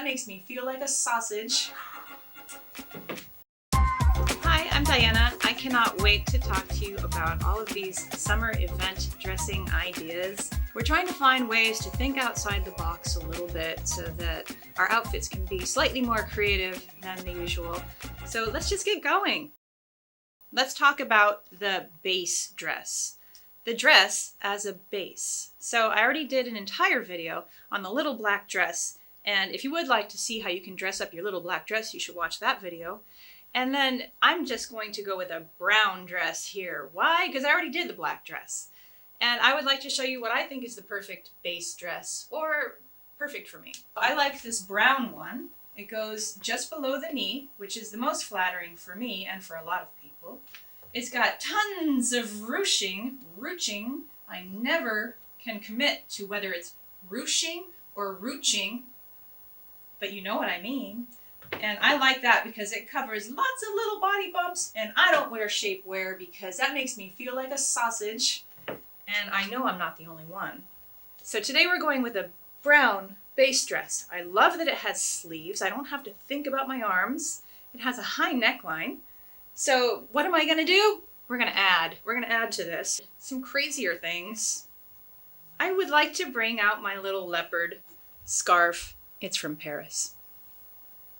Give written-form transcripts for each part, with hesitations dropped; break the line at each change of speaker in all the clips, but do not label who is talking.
that makes me feel like a sausage. Hi, I'm Diana. I cannot wait to talk to you about all of these summer event dressing ideas. We're trying to find ways to think outside the box a little bit so that our outfits can be slightly more creative than the usual. So let's just get going. Let's talk about the base dress. The dress as a base. So I already did an entire video on the little black dress, and if you would like to see how you can dress up your little black dress, you should watch that video. And then I'm just going to go with a brown dress here. Why? Because I already did the black dress. And I would like to show you what I think is the perfect base dress, or perfect for me. I like this brown one. It goes just below the knee, which is the most flattering for me and for a lot of people. It's got tons of ruching. I never can commit to whether it's ruching or ruching, but you know what I mean. And I like that because it covers lots of little body bumps, and I don't wear shapewear because that makes me feel like a sausage, and I know I'm not the only one. So today we're going with a brown base dress. I love that it has sleeves. I don't have to think about my arms. It has a high neckline. So what am I gonna do? We're gonna add to this some crazier things. I would like to bring out my little leopard scarf. It's from Paris.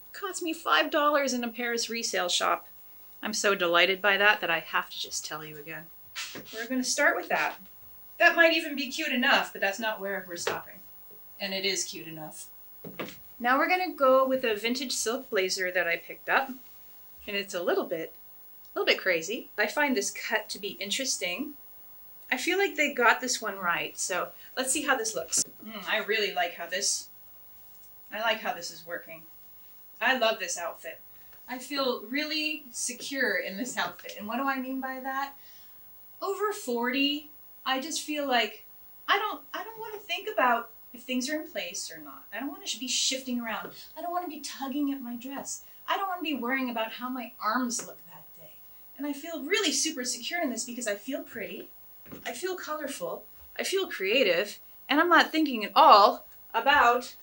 It cost me $5 in a Paris resale shop. I'm so delighted by that I have to just tell you again. We're gonna start with that. That might even be cute enough, but that's not where we're stopping. And it is cute enough. Now we're gonna go with a vintage silk blazer that I picked up. And it's a little bit crazy. I find this cut to be interesting. I feel like they got this one right, so let's see how this looks. I really like how this is working. I love this outfit. I feel really secure in this outfit. And what do I mean by that? Over 40, I just feel like I don't want to think about if things are in place or not. I don't want to be shifting around. I don't want to be tugging at my dress. I don't want to be worrying about how my arms look that day. And I feel really super secure in this because I feel pretty, I feel colorful, I feel creative, and I'm not thinking at all about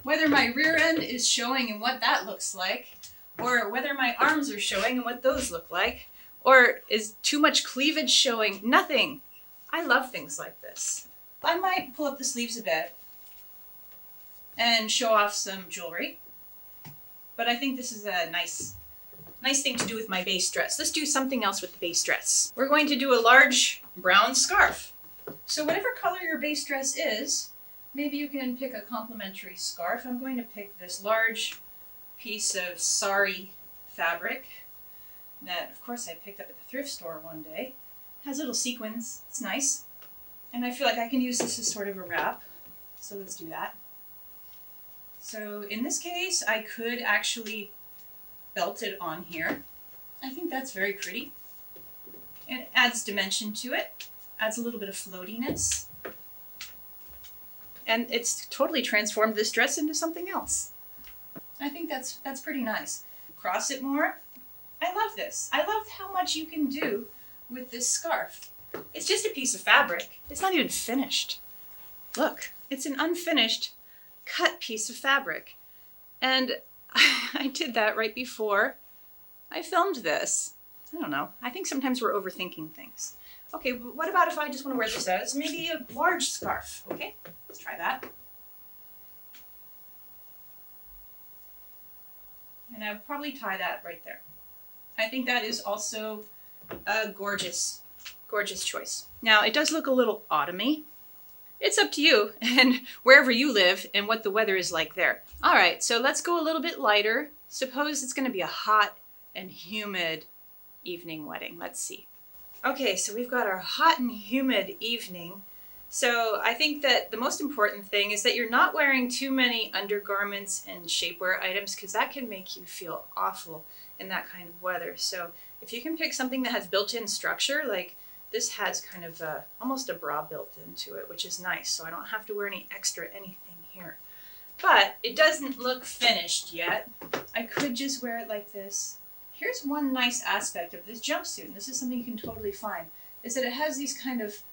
whether my rear end is showing and what that looks like, or whether my arms are showing and what those look like, or is too much cleavage showing. Nothing. I love things like this. I might pull up the sleeves a bit and show off some jewelry, but I think this is a nice thing to do with my base dress. Let's do something else with the base dress. We're going to do a large brown scarf. So whatever color your base dress is, maybe you can pick a complementary scarf. I'm going to pick this large piece of sari fabric that, of course, I picked up at the thrift store one day. It has little sequins. It's nice. And I feel like I can use this as sort of a wrap. So let's do that. So in this case, I could actually belt it on here. I think that's very pretty. And it adds dimension to it. Adds a little bit of floatiness. And it's totally transformed this dress into something else. I think that's pretty nice. Cross it more. I love this. I love how much you can do with this scarf. It's just a piece of fabric. It's not even finished. Look, it's an unfinished cut piece of fabric. And I did that right before I filmed this. I don't know. I think sometimes we're overthinking things. Okay, what about if I just want to wear this as maybe a large scarf? Okay, let's try that. And I'll probably tie that right there. I think that is also a gorgeous choice. Now, it does look a little autumny. It's up to you and wherever you live and what the weather is like there. All right, so let's go a little bit lighter. Suppose it's going to be a hot and humid evening wedding. Let's see. Okay, so we've got our hot and humid evening. So I think that the most important thing is that you're not wearing too many undergarments and shapewear items because that can make you feel awful in that kind of weather. So if you can pick something that has built-in structure, like this has kind of almost a bra built into it, which is nice. So I don't have to wear any extra anything here. But it doesn't look finished yet. I could just wear it like this. Here's one nice aspect of this jumpsuit, and this is something you can totally find, is that it has these kind of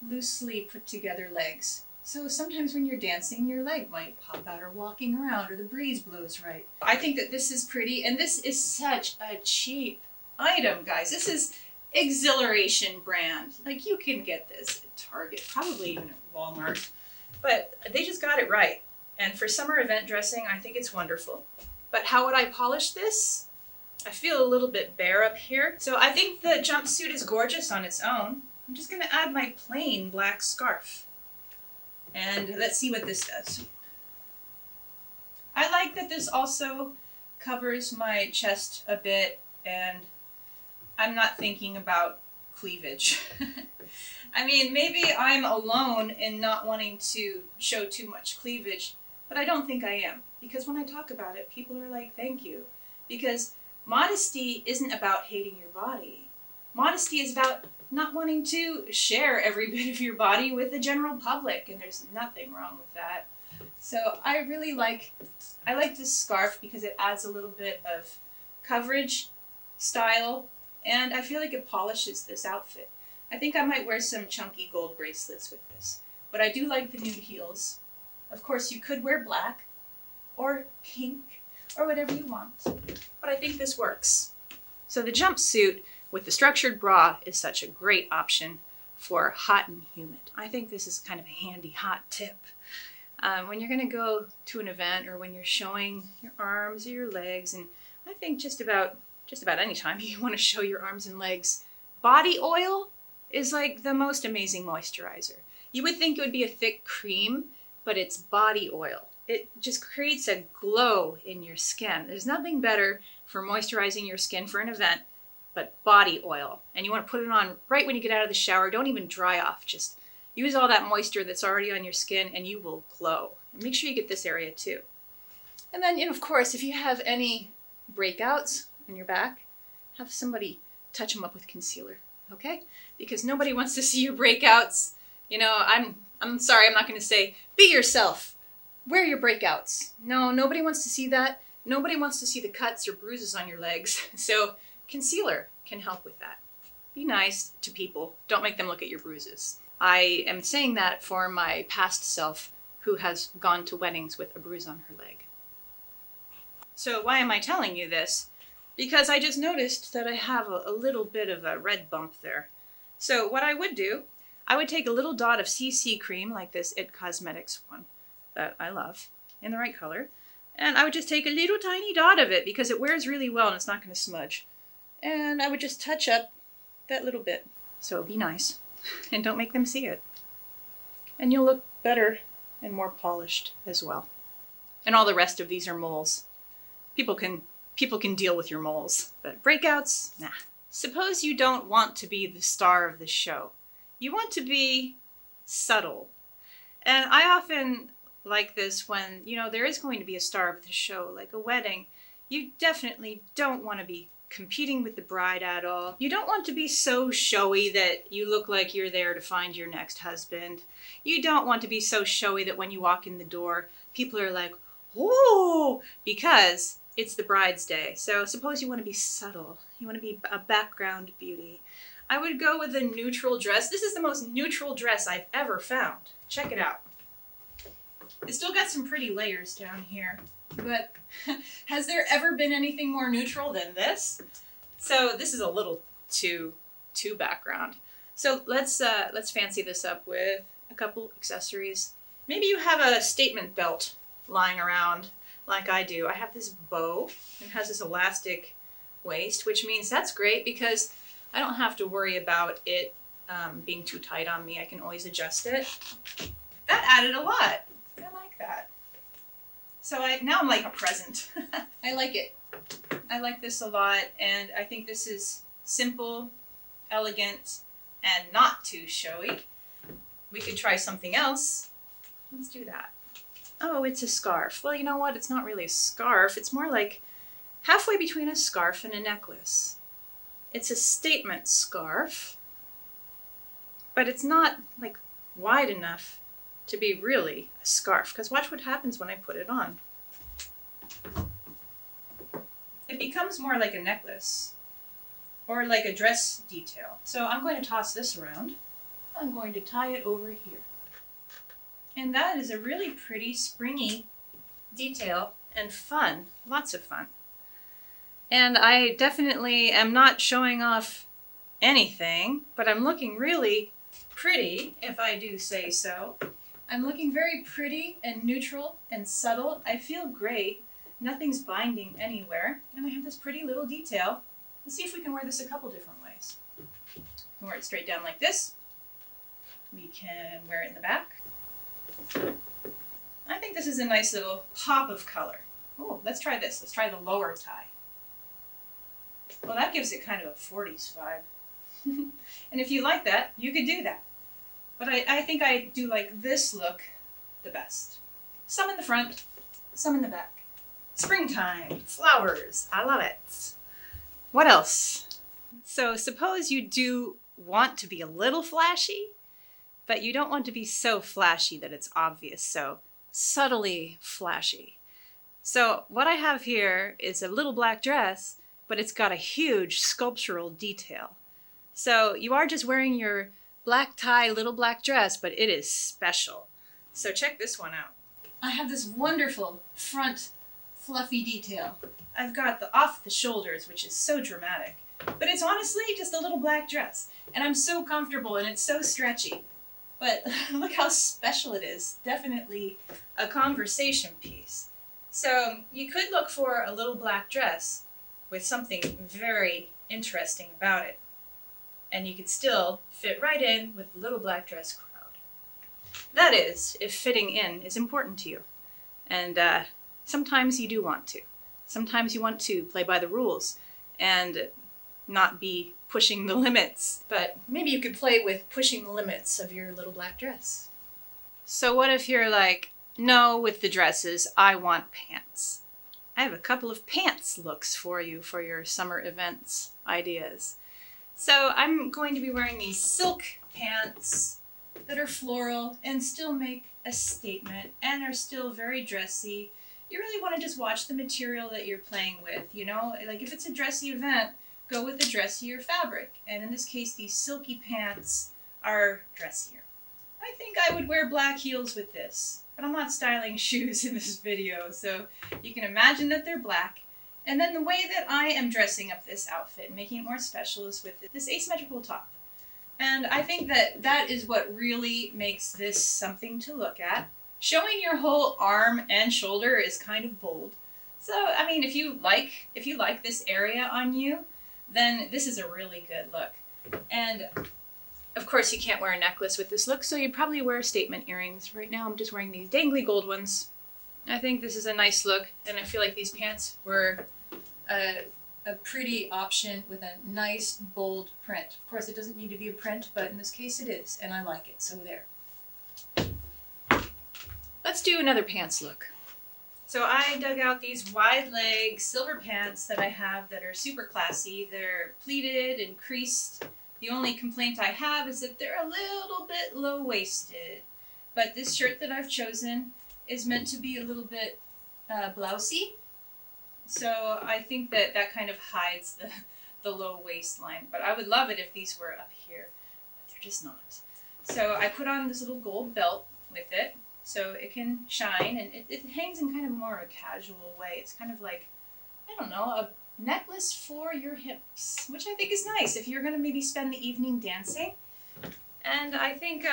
loosely put together legs. So sometimes when you're dancing, your leg might pop out or walking around or the breeze blows right. I think that this is pretty, and this is such a cheap item, guys. This is Exhilaration brand. Like, you can get this at Target, probably even at Walmart. But they just got it right. And for summer event dressing, I think it's wonderful. But how would I polish this? I feel a little bit bare up here. So I think the jumpsuit is gorgeous on its own. I'm just gonna add my plain black scarf. And let's see what this does. I like that this also covers my chest a bit, and I'm not thinking about cleavage. I mean, maybe I'm alone in not wanting to show too much cleavage, but I don't think I am. Because when I talk about it, people are like, thank you. Because modesty isn't about hating your body. Modesty is about not wanting to share every bit of your body with the general public, and there's nothing wrong with that. So I really like this scarf because it adds a little bit of coverage, style, and I feel like it polishes this outfit. I think I might wear some chunky gold bracelets with this, but I do like the nude heels. Of course, you could wear black or pink or whatever you want, but I think this works. So the jumpsuit with the structured bra is such a great option for hot and humid. I think this is kind of a handy hot tip. When you're going to go to an event or when you're showing your arms or your legs, and I think just about any time you want to show your arms and legs, body oil is like the most amazing moisturizer. You would think it would be a thick cream, but it's body oil. It just creates a glow in your skin. There's nothing better for moisturizing your skin for an event but body oil. And you want to put it on right when you get out of the shower. Don't even dry off. Just use all that moisture that's already on your skin and you will glow. And make sure you get this area too. And then, of course, if you have any breakouts on your back, have somebody touch them up with concealer, okay? Because nobody wants to see your breakouts. I'm sorry, I'm not going to say, be yourself. Wear your breakouts. No, nobody wants to see that. Nobody wants to see the cuts or bruises on your legs. So concealer can help with that. Be nice to people. Don't make them look at your bruises. I am saying that for my past self who has gone to weddings with a bruise on her leg. So why am I telling you this? Because I just noticed that I have a little bit of a red bump there. So what I would do, I would take a little dot of CC cream, like this IT Cosmetics one that I love, in the right color, and I would just take a little tiny dot of it because it wears really well and it's not going to smudge. And I would just touch up that little bit. So be nice and don't make them see it. And you'll look better and more polished as well. And all the rest of these are moles. People can deal with your moles, but breakouts, nah. Suppose you don't want to be the star of the show. You want to be subtle. And I often like this when, there is going to be a star of the show, like a wedding. You definitely don't want to be competing with the bride at all. You don't want to be so showy that you look like you're there to find your next husband. You don't want to be so showy that when you walk in the door, people are like, "Ooh," because it's the bride's day. So suppose you want to be subtle. You want to be a background beauty. I would go with a neutral dress. This is the most neutral dress I've ever found. Check it out. It's still got some pretty layers down here, but has there ever been anything more neutral than this? So this is a little too background. So let's fancy this up with a couple accessories. Maybe you have a statement belt lying around like I do. I have this bow. It has this elastic waist, which means that's great because I don't have to worry about it being too tight on me. I can always adjust it. That added a lot. I like that. So now I'm like a present. I like it. I like this a lot, and I think this is simple, elegant, and not too showy. We could try something else. Let's do that. Oh, it's a scarf. Well, you know what? It's not really a scarf. It's more like halfway between a scarf and a necklace. It's a statement scarf, but it's not like wide enough to be really a scarf, because watch what happens when I put it on. It becomes more like a necklace or like a dress detail. So I'm going to toss this around. I'm going to tie it over here. And that is a really pretty springy detail and fun, lots of fun. And I definitely am not showing off anything, but I'm looking really pretty, if I do say so. I'm looking very pretty and neutral and subtle. I feel great. Nothing's binding anywhere. And I have this pretty little detail. Let's see if we can wear this a couple different ways. We can wear it straight down like this. We can wear it in the back. I think this is a nice little pop of color. Oh, let's try this. Let's try the lower tie. Well, that gives it kind of a 40s vibe. And if you like that, you could do that. But I think I do like this look the best. Some in the front, some in the back. Springtime, flowers, I love it. What else? So suppose you do want to be a little flashy, but you don't want to be so flashy that it's obvious, so subtly flashy. So what I have here is a little black dress, but it's got a huge sculptural detail. So you are just wearing your black tie, little black dress, but it is special. So check this one out. I have this wonderful front fluffy detail. I've got the off the shoulders, which is so dramatic, but it's honestly just a little black dress. And I'm so comfortable and it's so stretchy. But look how special it is. Definitely a conversation piece. So you could look for a little black dress with something very interesting about it. And you could still fit right in with the little black dress crowd. That is, if fitting in is important to you. And sometimes you do want to. Sometimes you want to play by the rules and not be pushing the limits. But maybe you could play with pushing the limits of your little black dress. So what if you're like, no, with the dresses, I want pants. I have a couple of pants looks for you for your summer events ideas. So I'm going to be wearing these silk pants that are floral and still make a statement and are still very dressy. You really want to just watch the material that you're playing with, you know? Like if it's a dressy event, go with a dressier fabric. And in this case, these silky pants are dressier. I think I would wear black heels with this, but I'm not styling shoes in this video, so you can imagine that they're black. And then the way that I am dressing up this outfit and making it more special is with this asymmetrical top. And I think that that is what really makes this something to look at. Showing your whole arm and shoulder is kind of bold. So, I mean, if you like this area on you, then this is a really good look. And of course you can't wear a necklace with this look, so you'd probably wear statement earrings. Right now I'm just wearing these dangly gold ones. I think this is a nice look, and I feel like these pants were a pretty option with a nice bold print. Of course it doesn't need to be a print, but in this case it is, and I like it, so there. Let's do another pants look. So I dug out these wide leg silver pants that I have that are super classy. They're pleated and creased. The only complaint I have is that they're a little bit low-waisted. But this shirt that I've chosen is meant to be a little bit blousey. So I think that that kind of hides the low waistline. But I would love it if these were up here, but they're just not. So I put on this little gold belt with it so it can shine, and it hangs in kind of more a casual way. It's kind of like, I don't know, a necklace for your hips, which I think is nice if you're going to maybe spend the evening dancing. And I think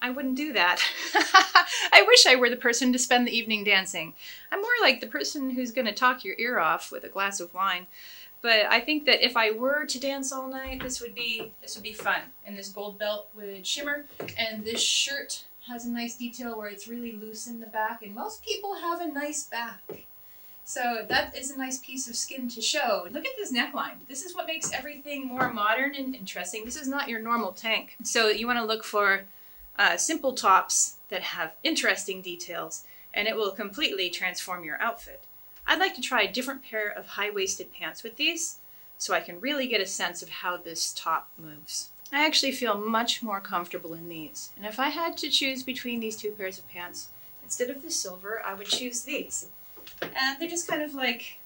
I wouldn't do that. I wish I were the person to spend the evening dancing. I'm more like the person who's going to talk your ear off with a glass of wine. But I think that if I were to dance all night, this would be fun. And this gold belt would shimmer, and this shirt has a nice detail where it's really loose in the back, and most people have a nice back. So that is a nice piece of skin to show. Look at this neckline. This is what makes everything more modern and interesting. This is not your normal tank. So you want to look for simple tops that have interesting details, and it will completely transform your outfit. I'd like to try a different pair of high-waisted pants with these so I can really get a sense of how this top moves. I actually feel much more comfortable in these. And if I had to choose between these two pairs of pants, instead of the silver, I would choose these. And they're just kind of like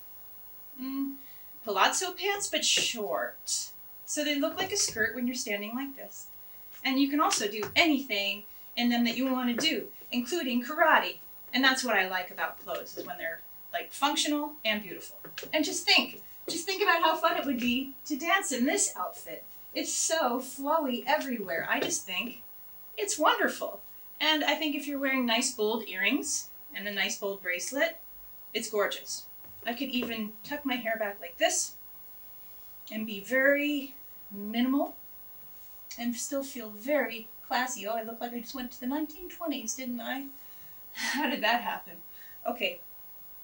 palazzo pants, but short. So they look like a skirt when you're standing like this. And you can also do anything in them that you want to do. including karate. And that's what I like about clothes, is when they're like functional and beautiful. And just think about how fun it would be to dance in this outfit. It's so flowy everywhere. I just think it's wonderful. And I think if you're wearing nice bold earrings and a nice bold bracelet, it's gorgeous. I could even tuck my hair back like this and be very minimal and still feel very classy. Oh, I look like I just went to the 1920s, didn't I? How did that happen? Okay,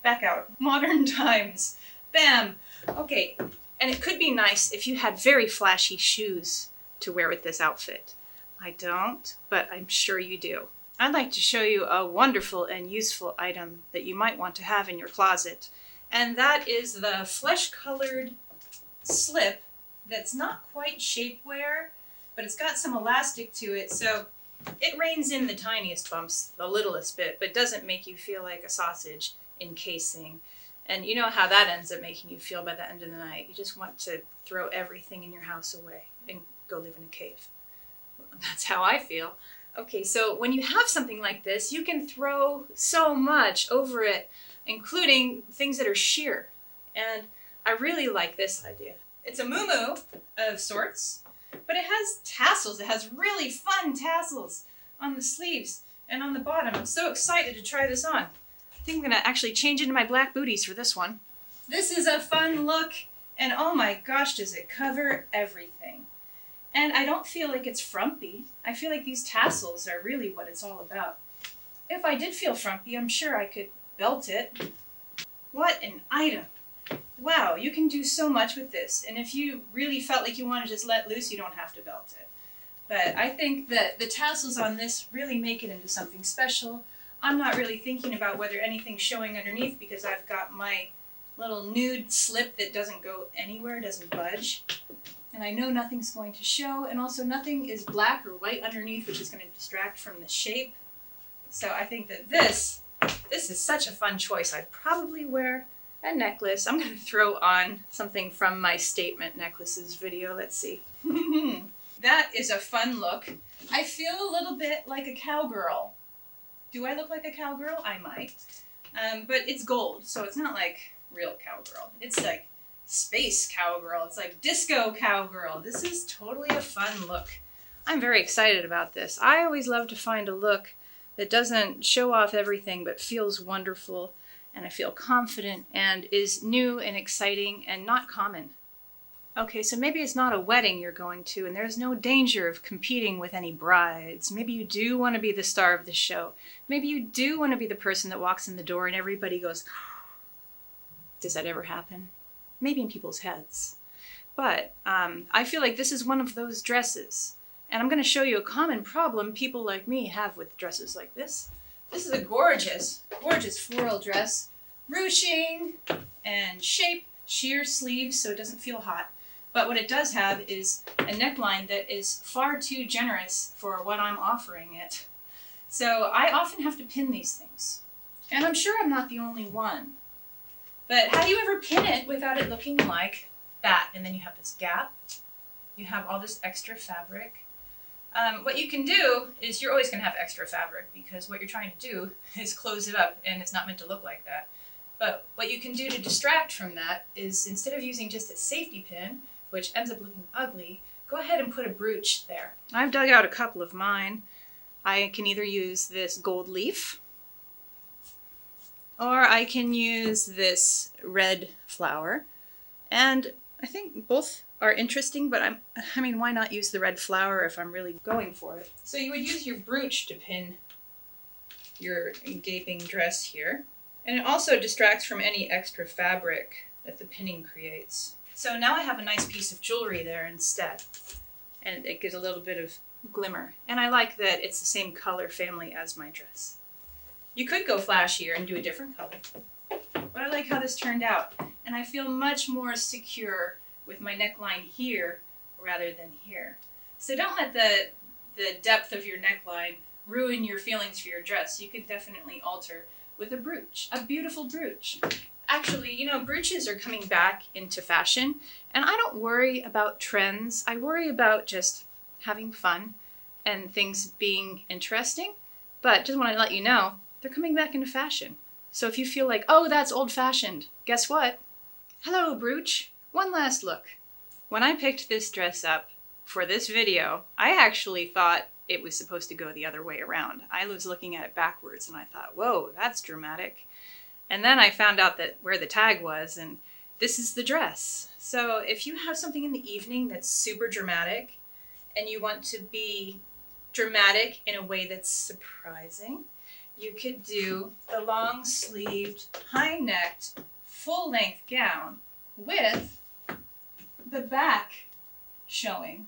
back out. Modern times. Bam! Okay, and it could be nice if you had very flashy shoes to wear with this outfit. I don't, but I'm sure you do. I'd like to show you a wonderful and useful item that you might want to have in your closet, and that is the flesh-colored slip that's not quite shapewear, but it's got some elastic to it, so it reins in the tiniest bumps, the littlest bit, but doesn't make you feel like a sausage encasing. And you know how that ends up making you feel by the end of the night. You just want to throw everything in your house away and go live in a cave. That's how I feel. Okay, so when you have something like this, you can throw so much over it, including things that are sheer. And I really like this idea. It's a muumuu of sorts, but it has tassels. It has really fun tassels on the sleeves and on the bottom. I'm so excited to try this on. I think I'm gonna actually change into my black booties for this one. This is a fun look, and oh my gosh, does it cover everything. And I don't feel like it's frumpy. I feel like these tassels are really what it's all about. If I did feel frumpy, I'm sure I could belt it. What an item. Wow, you can do so much with this. And if you really felt like you want to just let loose, you don't have to belt it. But I think that the tassels on this really make it into something special. I'm not really thinking about whether anything's showing underneath because I've got my little nude slip that doesn't go anywhere, doesn't budge. And I know nothing's going to show, and also nothing is black or white underneath, which is going to distract from the shape. So I think that this is such a fun choice. I'd probably wear a necklace. I'm going to throw on something from my statement necklaces video. Let's see. That is a fun look. I feel a little bit like a cowgirl. Do I look like a cowgirl? I might. But it's gold, so it's not like real cowgirl. It's like space cowgirl. It's like disco cowgirl. This is totally a fun look. I'm very excited about this. I always love to find a look that doesn't show off everything but feels wonderful, and I feel confident and is new and exciting and not common. Okay, so maybe it's not a wedding you're going to, and there's no danger of competing with any brides. Maybe you do want to be the star of the show. Maybe you do want to be the person that walks in the door and everybody goes, does that ever happen? Maybe in people's heads. But I feel like this is one of those dresses. And I'm going to show you a common problem people like me have with dresses like this. This is a gorgeous, gorgeous floral dress. Ruching and shape, sheer sleeves so it doesn't feel hot. But what it does have is a neckline that is far too generous for what I'm offering it. So I often have to pin these things. And I'm sure I'm not the only one. But how do you ever pin it without it looking like that? And then you have this gap. You have all this extra fabric. What you can do is you're always going to have extra fabric because what you're trying to do is close it up and it's not meant to look like that. But what you can do to distract from that is instead of using just a safety pin, which ends up looking ugly, go ahead and put a brooch there. I've dug out a couple of mine. I can either use this gold leaf, or I can use this red flower. And I think both are interesting, but I mean, why not use the red flower if I'm really going for it? So you would use your brooch to pin your gaping dress here. And it also distracts from any extra fabric that the pinning creates. So now I have a nice piece of jewelry there instead. And it gives a little bit of glimmer. And I like that it's the same color family as my dress. You could go flashier and do a different color. But I like how this turned out. And I feel much more secure with my neckline here rather than here. So don't let the depth of your neckline ruin your feelings for your dress. You could definitely alter with a brooch, a beautiful brooch. Actually, you know, brooches are coming back into fashion, and I don't worry about trends. I worry about just having fun and things being interesting But just want to let you know, they're coming back into fashion. So if you feel like, oh, that's old-fashioned, guess what? Hello, Brooch. One last look. When I picked this dress up for this video, I actually thought it was supposed to go the other way around. I was looking at it backwards and I thought, whoa, that's dramatic. And then I found out that where the tag was, and this is the dress. So if you have something in the evening that's super dramatic and you want to be dramatic in a way that's surprising, you could do the long-sleeved, high-necked, full-length gown with the back showing.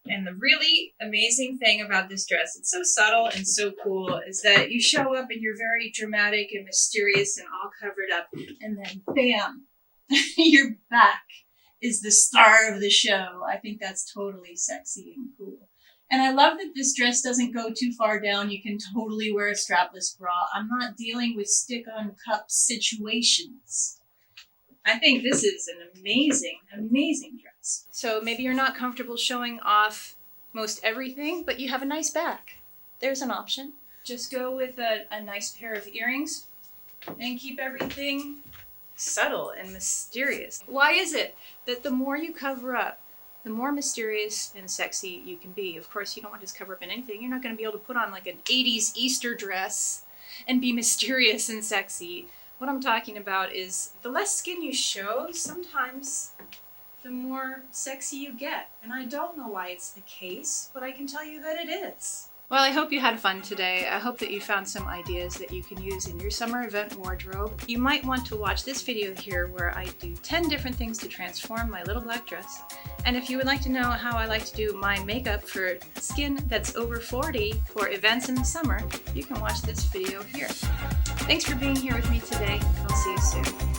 And the really amazing thing about this dress, it's so subtle and so cool, is that you show up and you're very dramatic and mysterious and all covered up, and then bam, your back is the star of the show. I think that's totally sexy and cool. And I love that this dress doesn't go too far down. You can totally wear a strapless bra. I'm not dealing with stick-on cup situations. I think this is an amazing, amazing dress. So maybe you're not comfortable showing off most everything, but you have a nice back. There's an option. Just go with a nice pair of earrings and keep everything subtle and mysterious. Why is it that the more you cover up, the more mysterious and sexy you can be? Of course, you don't want to just cover up in anything. You're not going to be able to put on like an 80s Easter dress and be mysterious and sexy. What I'm talking about is the less skin you show, sometimes the more sexy you get. And I don't know why it's the case, but I can tell you that it is. Well, I hope you had fun today. I hope that you found some ideas that you can use in your summer event wardrobe. You might want to watch this video here where I do 10 different things to transform my little black dress. And if you would like to know how I like to do my makeup for skin that's over 40 for events in the summer, you can watch this video here. Thanks for being here with me today. I'll see you soon.